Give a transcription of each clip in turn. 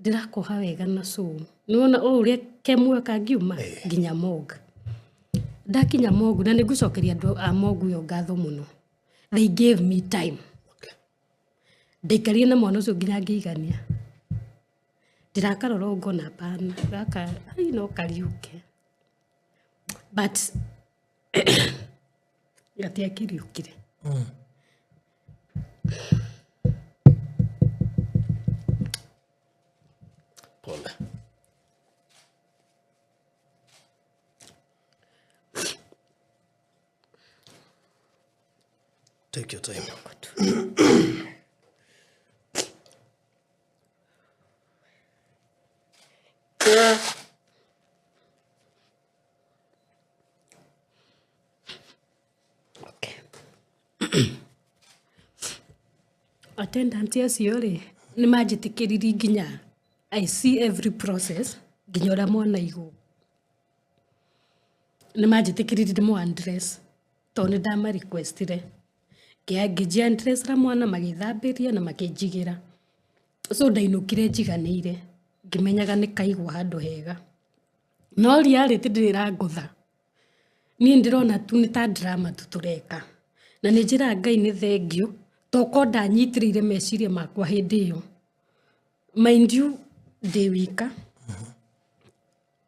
ndirakoha wega na so nona uria kemwe kangiuma nginya Moga ndakinya Mogu na nigucokeria andu a Mogu yo ngatho muno they gave me time ndikaria na mwana ucio nginya ngigania ndirakarora ngona pana gaka no kariuke but gatia kiriukire pole. Take your time. Okay. Attendant acio ri ni majitikiriri nginya I see every process nginya ura mwana igu ni majitikiriri mo address to ni ndama requestire ngiangi address ra mwana magithambiria na makinjigira so ndainukire njiganire ngimenyaga ni kaigwa handu hega no reality ndira ngutha ni ndirona tu ni ta drama tutureka na ni njira Ngai ni thengio to konda nyitirire meciria makwa hindi iyo mind you de wika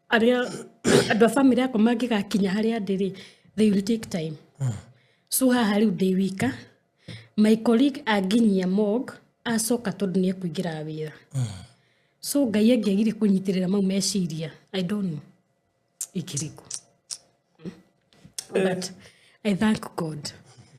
aria andu a family yako mangigakinya haria ndiri they will take time so haha riu de wika my colleague aginyia Mog acoka tondu ni ekuingira wira so Ngai angiagire kunyitirira mau meciria I don't know ikiriku but I thank God